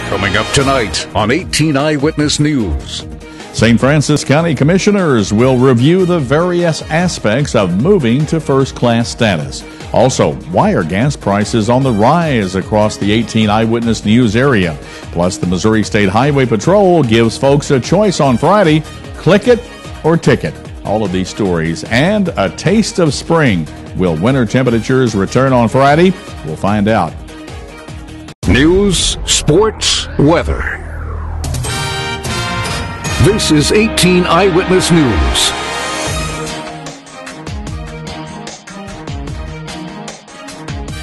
Coming up tonight on 18 Eyewitness News. St. Francis County Commissioners will review the various aspects of moving to first-class status. Also, why are gas prices on the rise across the 18 Eyewitness News area? Plus, the Missouri State Highway Patrol gives folks a choice on Friday: click it or ticket. All of these stories and a taste of spring. Will winter temperatures return on Friday? We'll find out. News, sports, weather. This is 18 Eyewitness News.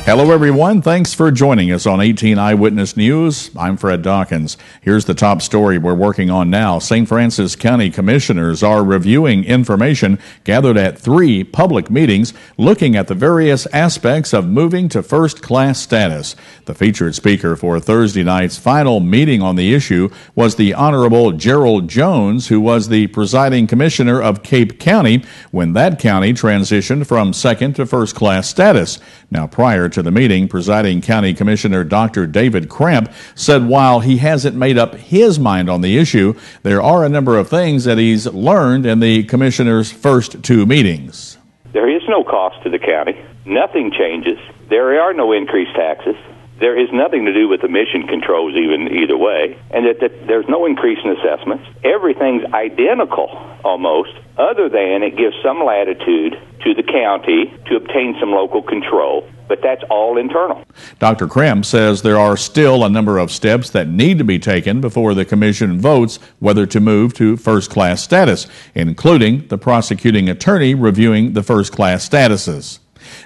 Hello, everyone. Thanks for joining us on 18 Eyewitness News. I'm Fred Dawkins. Here's the top story we're working on now. St. Francis County Commissioners are reviewing information gathered at 3 public meetings looking at the various aspects of moving to first-class status. The featured speaker for Thursday night's final meeting on the issue was the Honorable Gerald Jones, who was the presiding commissioner of Cape County when that county transitioned from second to first-class status. Now, prior to the meeting, presiding county commissioner Dr. David Kramp said while he hasn't made up his mind on the issue, there are a number of things that he's learned in the commissioner's first 2 meetings. There is no cost to the county. Nothing changes. There are no increased taxes. There is nothing to do with emission controls either way, and that there's no increase in assessments. Everything's identical almost, other than it gives some latitude to the county to obtain some local control, but that's all internal. Dr. Kramp says there are still a number of steps that need to be taken before the commission votes whether to move to first-class status, including the prosecuting attorney reviewing the first-class statuses.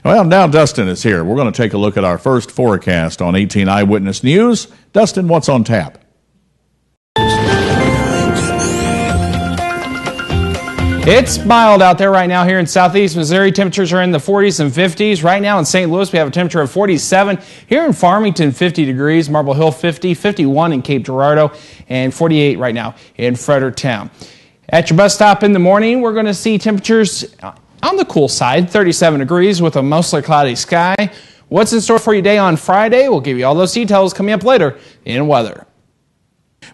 Well, now Dustin is here. We're going to take a look at our first forecast on 18 Eyewitness News. Dustin, what's on tap? It's mild out there right now here in southeast Missouri. Temperatures are in the 40s and 50s. Right now in St. Louis, we have a temperature of 47. Here in Farmington, 50 degrees. Marble Hill, 50. 51 in Cape Girardeau, and 48 right now in Fredericktown. At your bus stop in the morning, we're going to see temperatures on the cool side, 37 degrees with a mostly cloudy sky. What's in store for your day on Friday? We'll give you all those details coming up later in weather.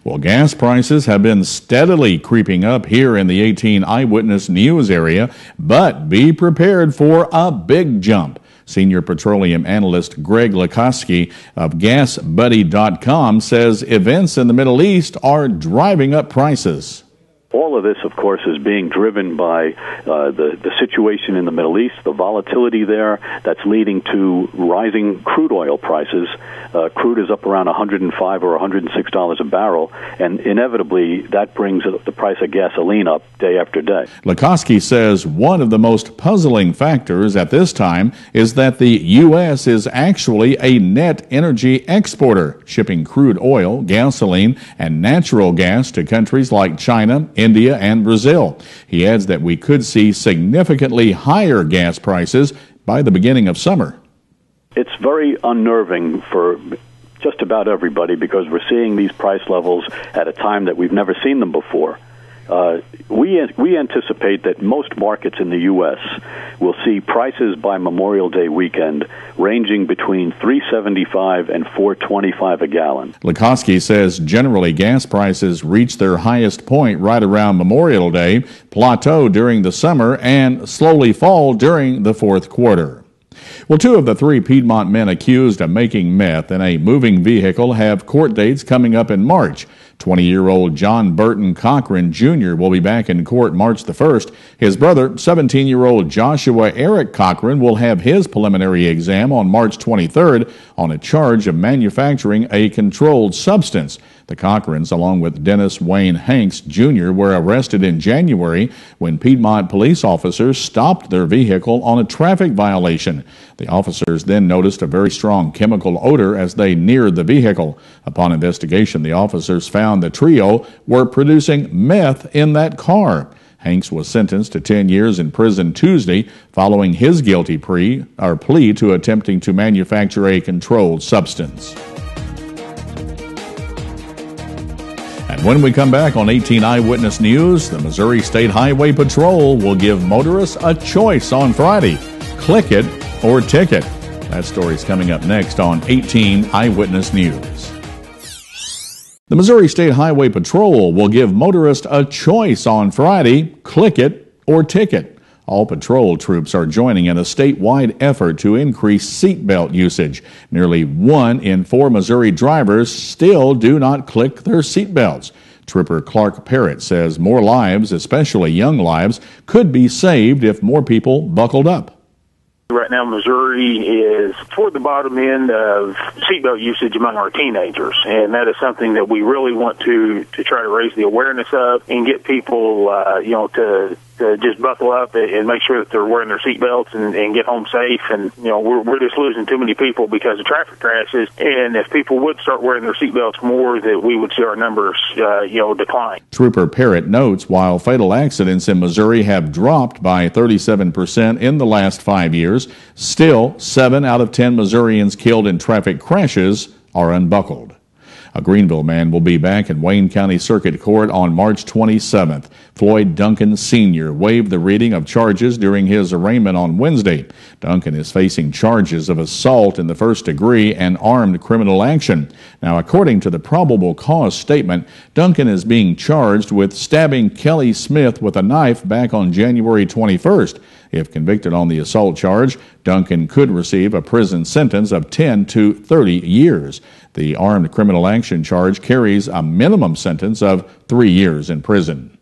Well, gas prices have been steadily creeping up here in the 18 Eyewitness News area, but be prepared for a big jump. Senior petroleum analyst Greg Lukoski of GasBuddy.com says events in the Middle East are driving up prices. All of this, of course, is being driven by the situation in the Middle East, the volatility there that's leading to rising crude oil prices. Crude is up around $105 or $106 a barrel, and inevitably that brings the price of gasoline up day after day. Lukoski says one of the most puzzling factors at this time is that the U.S. is actually a net energy exporter, shipping crude oil, gasoline, and natural gas to countries like China, India, and Brazil. He adds that we could see significantly higher gas prices by the beginning of summer. It's very unnerving for just about everybody because we're seeing these price levels at a time that we've never seen them before. We anticipate that most markets in the U.S. will see prices by Memorial Day weekend ranging between $3.75 and $4.25 a gallon. Lukoski says generally gas prices reach their highest point right around Memorial Day, plateau during the summer, and slowly fall during the fourth quarter. Well, 2 of the 3 Piedmont men accused of making meth in a moving vehicle have court dates coming up in March. 20-year-old John Burton Cochran Jr. will be back in court March the 1st. His brother, 17-year-old Joshua Eric Cochran, will have his preliminary exam on March 23rd on a charge of manufacturing a controlled substance. The Cochrans, along with Dennis Wayne Hanks Jr., were arrested in January when Piedmont police officers stopped their vehicle on a traffic violation. The officers then noticed a very strong chemical odor as they neared the vehicle. Upon investigation, the officers found the trio were producing meth in that car. Hanks was sentenced to 10 years in prison Tuesday following his guilty plea to attempting to manufacture a controlled substance. And when we come back on 18 Eyewitness News, the Missouri State Highway Patrol will give motorists a choice on Friday: click it or ticket. That story's coming up next on 18 Eyewitness News. The Missouri State Highway Patrol will give motorists a choice on Friday: click it or ticket. All patrol troops are joining in a statewide effort to increase seatbelt usage. Nearly 1 in 4 Missouri drivers still do not click their seatbelts. Trooper Clark Parrott says more lives, especially young lives, could be saved if more people buckled up. Right now, Missouri is toward the bottom end of seatbelt usage among our teenagers, and that is something that we really want to try to raise the awareness of and get people, to just buckle up and make sure that they're wearing their seatbelts and get home safe. And we're just losing too many people because of traffic crashes. And if people would start wearing their seatbelts more, that we would see our numbers, decline. Trooper Parrott notes while fatal accidents in Missouri have dropped by 37% in the last 5 years, still 7 out of 10 Missourians killed in traffic crashes are unbuckled. A Greenville man will be back in Wayne County Circuit Court on March 27th. Floyd Duncan Sr. waived the reading of charges during his arraignment on Wednesday. Duncan is facing charges of assault in the first degree and armed criminal action. Now, according to the probable cause statement, Duncan is being charged with stabbing Kelly Smith with a knife back on January 21st. If convicted on the assault charge, Duncan could receive a prison sentence of 10 to 30 years. The armed criminal action charge carries a minimum sentence of 3 years in prison.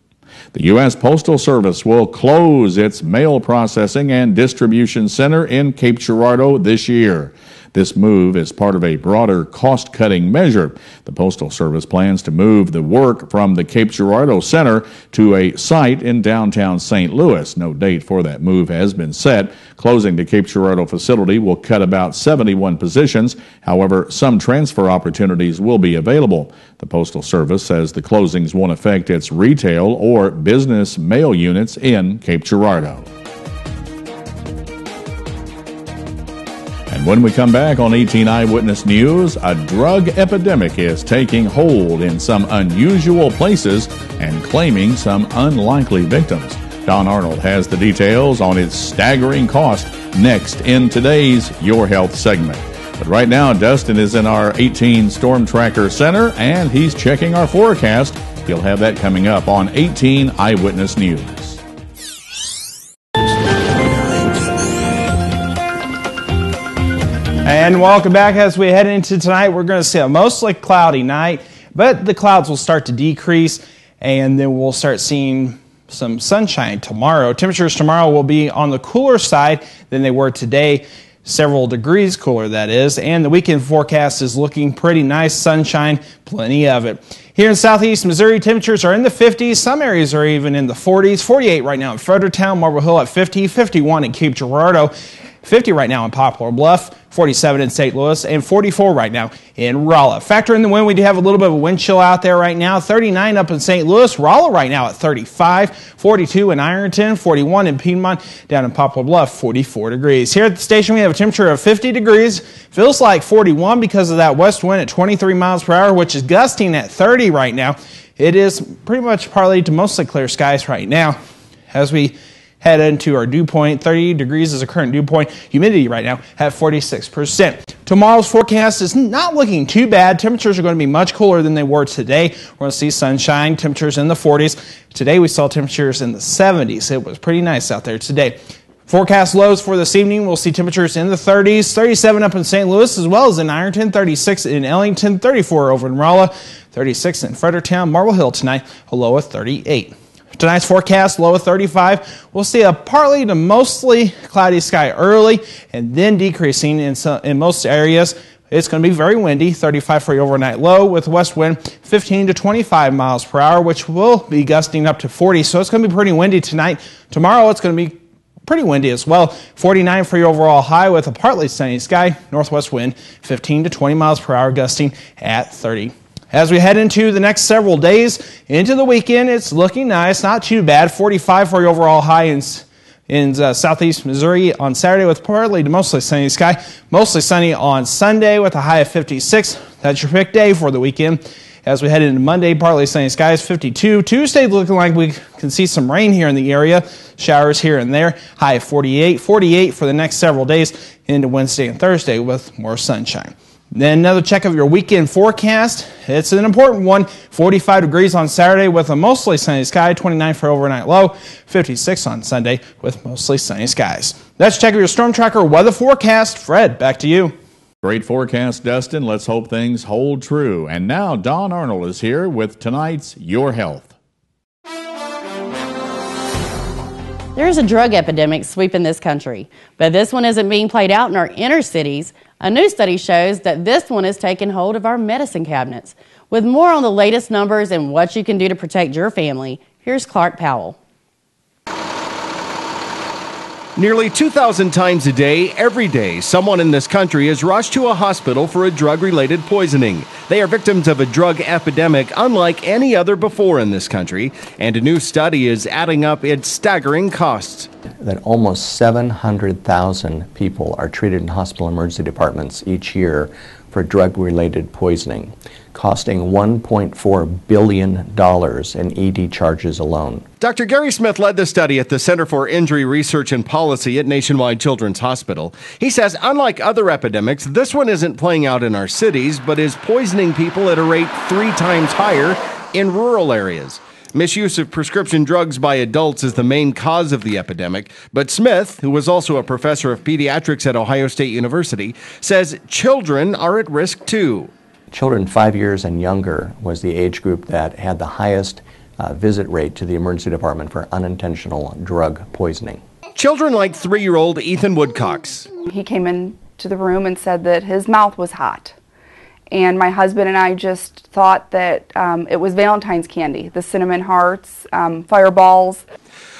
The U.S. Postal Service will close its mail processing and distribution center in Cape Girardeau this year. This move is part of a broader cost-cutting measure. The Postal Service plans to move the work from the Cape Girardeau Center to a site in downtown St. Louis. No date for that move has been set. Closing the Cape Girardeau facility will cut about 71 positions. However, some transfer opportunities will be available. The Postal Service says the closings won't affect its retail or business mail units in Cape Girardeau. And when we come back on 18 Eyewitness News, a drug epidemic is taking hold in some unusual places and claiming some unlikely victims. Don Arnold has the details on its staggering cost next in today's Your Health segment. But right now, Dustin is in our 18 Storm Tracker Center, and he's checking our forecast. He'll have that coming up on 18 Eyewitness News. And welcome back. As we head into tonight, we're going to see a mostly cloudy night, but the clouds will start to decrease, and then we'll start seeing some sunshine tomorrow. Temperatures tomorrow will be on the cooler side than they were today, several degrees cooler, that is, and the weekend forecast is looking pretty nice. Sunshine, plenty of it. Here in southeast Missouri, temperatures are in the 50s. Some areas are even in the 40s. 48 right now in Fredericktown, Marble Hill at 50, 51 in Cape Girardeau, 50 right now in Poplar Bluff, 47 in St. Louis, and 44 right now in Rolla. Factor in the wind. We do have a little bit of a wind chill out there right now. 39 up in St. Louis. Rolla right now at 35, 42 in Ironton, 41 in Piedmont, down in Poplar Bluff, 44 degrees. Here at the station, we have a temperature of 50 degrees. Feels like 41 because of that west wind at 23 miles per hour, which is gusting at 30 right now. It is pretty much partly to mostly clear skies right now. As we head into our dew point, 30 degrees is a current dew point. Humidity right now at 46%. Tomorrow's forecast is not looking too bad. Temperatures are going to be much cooler than they were today. We're going to see sunshine, temperatures in the 40s. Today we saw temperatures in the 70s. It was pretty nice out there today. Forecast lows for this evening, we'll see temperatures in the 30s, 37 up in St. Louis as well as in Ironton, 36 in Ellington, 34 over in Rolla, 36 in Fredericktown, Marble Hill tonight, a low of 38. Tonight's forecast, low of 35. We'll see a partly to mostly cloudy sky early and then decreasing in most areas. It's going to be very windy, 35 for your overnight low with west wind 15 to 25 miles per hour, which will be gusting up to 40. So it's going to be pretty windy tonight. Tomorrow it's going to be pretty windy as well. 49 for your overall high with a partly sunny sky. Northwest wind 15 to 20 miles per hour, gusting at 30. As we head into the next several days, into the weekend, it's looking nice, not too bad. 45 for your overall high in southeast Missouri on Saturday with partly to mostly sunny sky. Mostly sunny on Sunday with a high of 56. That's your pick day for the weekend. As we head into Monday, partly sunny skies, 52. Tuesday looking like we can see some rain here in the area. Showers here and there. High of 48. 48 for the next several days into Wednesday and Thursday with more sunshine. Then another check of your weekend forecast. It's an important one. 45 degrees on Saturday with a mostly sunny sky. 29 for overnight low. 56 on Sunday with mostly sunny skies. That's a check of your Storm Tracker weather forecast. Fred, back to you. Great forecast, Dustin. Let's hope things hold true. And now Don Arnold is here with tonight's Your Health. There is a drug epidemic sweeping this country, but this one isn't being played out in our inner cities. A new study shows that this one is taking hold of our medicine cabinets. With more on the latest numbers and what you can do to protect your family, here's Clark Powell. Nearly 2,000 times a day, every day, someone in this country is rushed to a hospital for a drug-related poisoning. They are victims of a drug epidemic unlike any other before in this country, and a new study is adding up its staggering costs. That almost 700,000 people are treated in hospital emergency departments each year for drug-related poisoning, costing $1.4 billion in ED charges alone. Dr. Gary Smith led the study at the Center for Injury Research and Policy at Nationwide Children's Hospital. He says, unlike other epidemics, this one isn't playing out in our cities, but is poisoning people at a rate 3 times higher in rural areas. Misuse of prescription drugs by adults is the main cause of the epidemic, but Smith, who was also a professor of pediatrics at Ohio State University, says children are at risk too. Children 5 years and younger was the age group that had the highest visit rate to the emergency department for unintentional drug poisoning. Children like 3-year-old Ethan Woodcox. He came into the room and said that his mouth was hot. And my husband and I just thought that it was Valentine's candy, the cinnamon hearts, fireballs.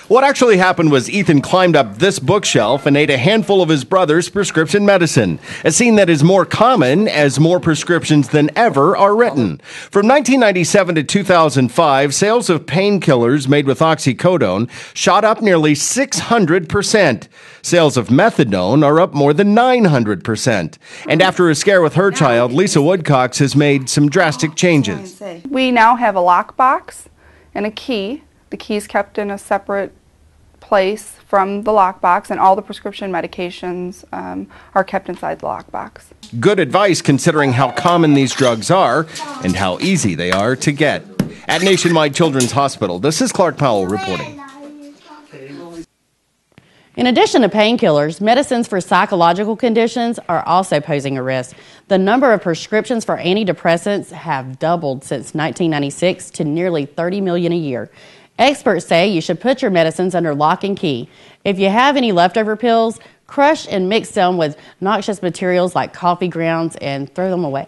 What actually happened was Ethan climbed up this bookshelf and ate a handful of his brother's prescription medicine, a scene that is more common as more prescriptions than ever are written. From 1997 to 2005, sales of painkillers made with oxycodone shot up nearly 600%. Sales of methadone are up more than 900%. And after a scare with her child, Lisa Woodcox has made some drastic changes. We now have a lockbox and a key. The key is kept in a separate place from the lockbox, and all the prescription medications are kept inside the lockbox. Good advice considering how common these drugs are and how easy they are to get. At Nationwide Children's Hospital, this is Clark Powell reporting. In addition to painkillers, medicines for psychological conditions are also posing a risk. The number of prescriptions for antidepressants have doubled since 1996 to nearly 30 million a year. Experts say you should put your medicines under lock and key. If you have any leftover pills, crush and mix them with noxious materials like coffee grounds and throw them away.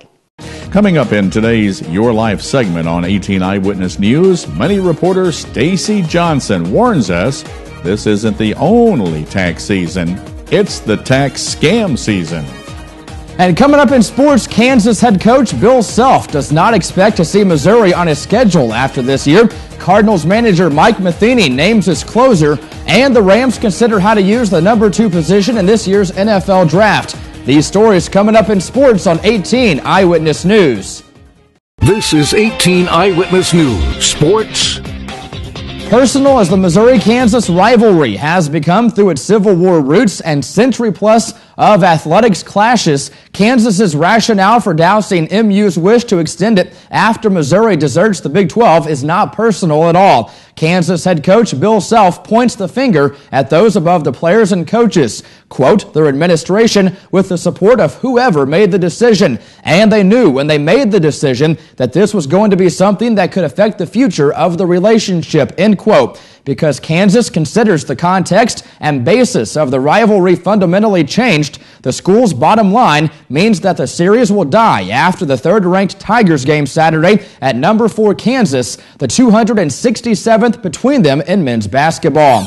Coming up in today's Your Life segment on 18 Eyewitness News, Money reporter Stacy Johnson warns us this isn't the only tax season, it's the tax scam season. And coming up in sports, Kansas head coach Bill Self does not expect to see Missouri on his schedule after this year. Cardinals manager Mike Matheny names his closer, and the Rams consider how to use the number 2 position in this year's NFL draft. These stories coming up in sports on 18 Eyewitness News. This is 18 Eyewitness News, Sports. Personal as the Missouri-Kansas rivalry has become through its Civil War roots and century-plus of athletics clashes, Kansas's rationale for dousing MU's wish to extend it after Missouri deserts the Big 12 is not personal at all. Kansas head coach Bill Self points the finger at those above the players and coaches. Quote, their administration with the support of whoever made the decision. And they knew when they made the decision that this was going to be something that could affect the future of the relationship, end quote. Because Kansas considers the context and basis of the rivalry fundamentally changed, the school's bottom line means that the series will die after the third-ranked Tigers game Saturday at number 4 Kansas, the 267th between them in men's basketball.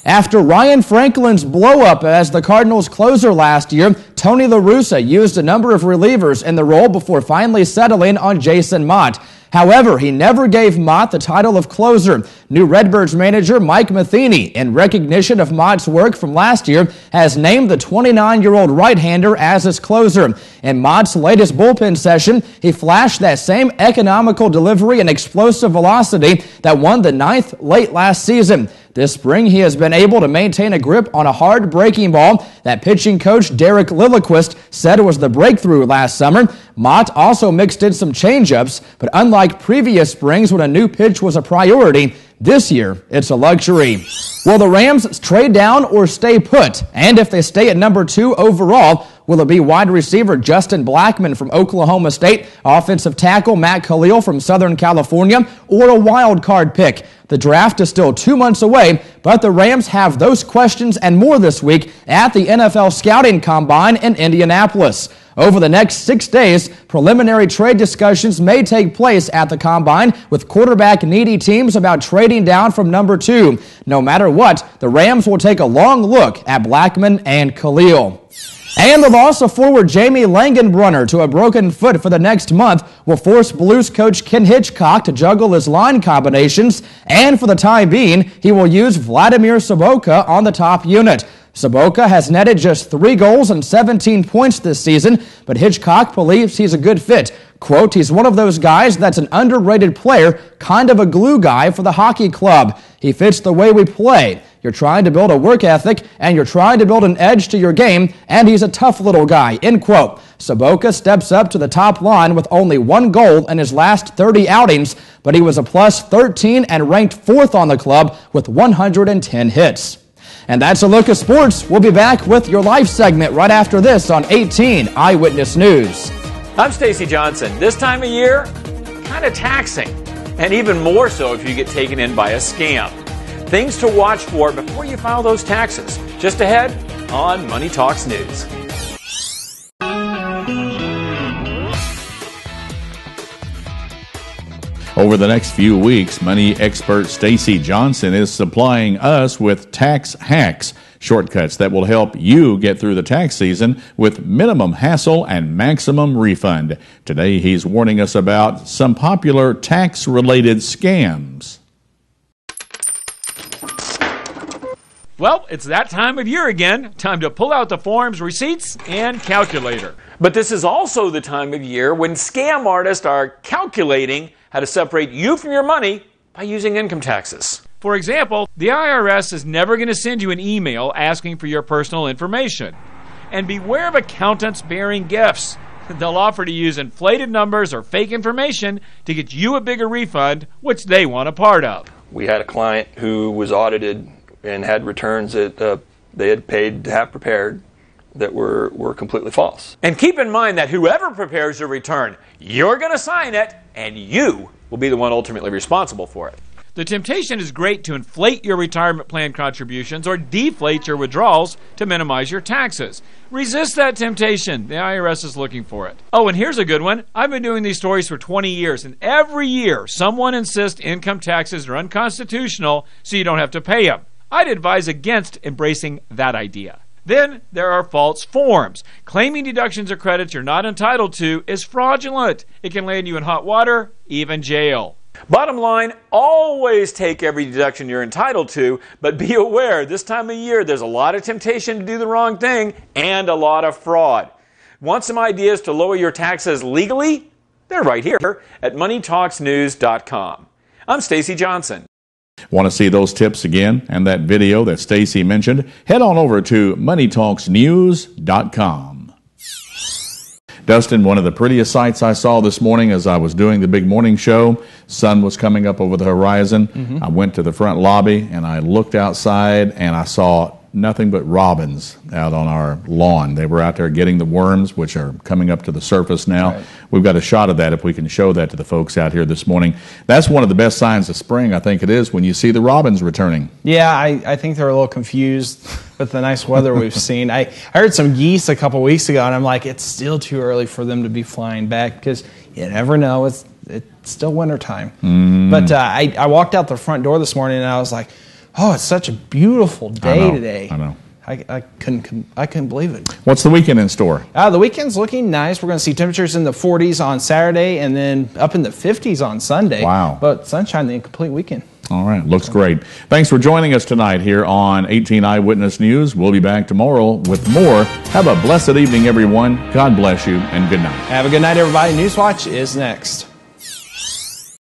After Ryan Franklin's blow-up as the Cardinals closer last year, Tony La Russa used a number of relievers in the role before finally settling on Jason Mott. However, he never gave Mott the title of closer. New Redbirds manager Mike Matheny, in recognition of Mott's work from last year, has named the 29-year-old right-hander as his closer. In Mott's latest bullpen session, he flashed that same economical delivery and explosive velocity that won the 9th late last season. This spring, he has been able to maintain a grip on a hard breaking ball that pitching coach Derek Lilliquist said was the breakthrough last summer. Mott also mixed in some changeups, but unlike previous springs when a new pitch was a priority, this year it's a luxury. Will the Rams trade down or stay put? And if they stay at number 2 overall, will it be wide receiver Justin Blackmon from Oklahoma State, offensive tackle Matt Khalil from Southern California, or a wild card pick? The draft is still 2 months away, but the Rams have those questions and more this week at the NFL Scouting Combine in Indianapolis. Over the next 6 days, preliminary trade discussions may take place at the Combine with quarterback-needy teams about trading down from number 2. No matter what, the Rams will take a long look at Blackmon and Khalil. And the loss of forward Jamie Langenbrunner to a broken foot for the next month will force Blues coach Ken Hitchcock to juggle his line combinations, and for the time being, he will use Vladimir Sobotka on the top unit. Sobotka has netted just 3 goals and 17 points this season, but Hitchcock believes he's a good fit. Quote, he's one of those guys that's an underrated player, kind of a glue guy for the hockey club. He fits the way we play. You're trying to build a work ethic, and you're trying to build an edge to your game, and he's a tough little guy, end quote. Sobotka steps up to the top line with only 1 goal in his last 30 outings, but he was a plus 13 and ranked 4th on the club with 110 hits. And that's a look at sports. We'll be back with your life segment right after this on 18 Eyewitness News. I'm Stacy Johnson. This time of year, kind of taxing, and even more so if you get taken in by a scam. Things to watch for before you file those taxes. Just ahead on Money Talks News. Over the next few weeks, money expert Stacy Johnson is supplying us with tax hacks, shortcuts that will help you get through the tax season with minimum hassle and maximum refund. Today, he's warning us about some popular tax-related scams. Well, it's that time of year again. Time to pull out the forms, receipts, and calculator. But this is also the time of year when scam artists are calculating how to separate you from your money by using income taxes. For example, the IRS is never going to send you an email asking for your personal information. And beware of accountants bearing gifts. They'll offer to use inflated numbers or fake information to get you a bigger refund, which they want a part of. We had a client who was audited and had returns that they had paid to have prepared that were completely false. And keep in mind that whoever prepares your return, you're going to sign it, and you will be the one ultimately responsible for it. The temptation is great to inflate your retirement plan contributions or deflate your withdrawals to minimize your taxes. Resist that temptation. The IRS is looking for it. Oh, and here's a good one. I've been doing these stories for 20 years, and every year someone insists income taxes are unconstitutional so you don't have to pay them. I'd advise against embracing that idea. Then there are false forms. Claiming deductions or credits you're not entitled to is fraudulent. It can land you in hot water, even jail. Bottom line, always take every deduction you're entitled to, but be aware this time of year there's a lot of temptation to do the wrong thing and a lot of fraud. Want some ideas to lower your taxes legally? They're right here at moneytalksnews.com. I'm Stacy Johnson. Want to see those tips again and that video that Stacy mentioned? Head on over to moneytalksnews.com. Dustin, one of the prettiest sights I saw this morning as I was doing the big morning show, sun was coming up over the horizon. I went to the front lobby and I looked outside and I saw nothing but robins out on our lawn. They were out there getting the worms, which are coming up to the surface now. Right. We've got a shot of that if we can show that to the folks out here this morning. That's one of the best signs of spring, I think it is, when you see the robins returning. Yeah, I think they're a little confused with the nice weather we've seen. I heard some geese a couple weeks ago, and I'm like, it's still too early for them to be flying back because you never know. It's still wintertime. But I walked out the front door this morning, and I was like, oh, it's such a beautiful day today. I know. I couldn't believe it. What's the weekend in store? The weekend's looking nice. We're going to see temperatures in the 40s on Saturday and then up in the 50s on Sunday. Wow. But sunshine the complete weekend. All right. Looks great. Thanks for joining us tonight here on 18 Eyewitness News. We'll be back tomorrow with more. Have a blessed evening, everyone. God bless you, and good night. Have a good night, everybody. Newswatch is next.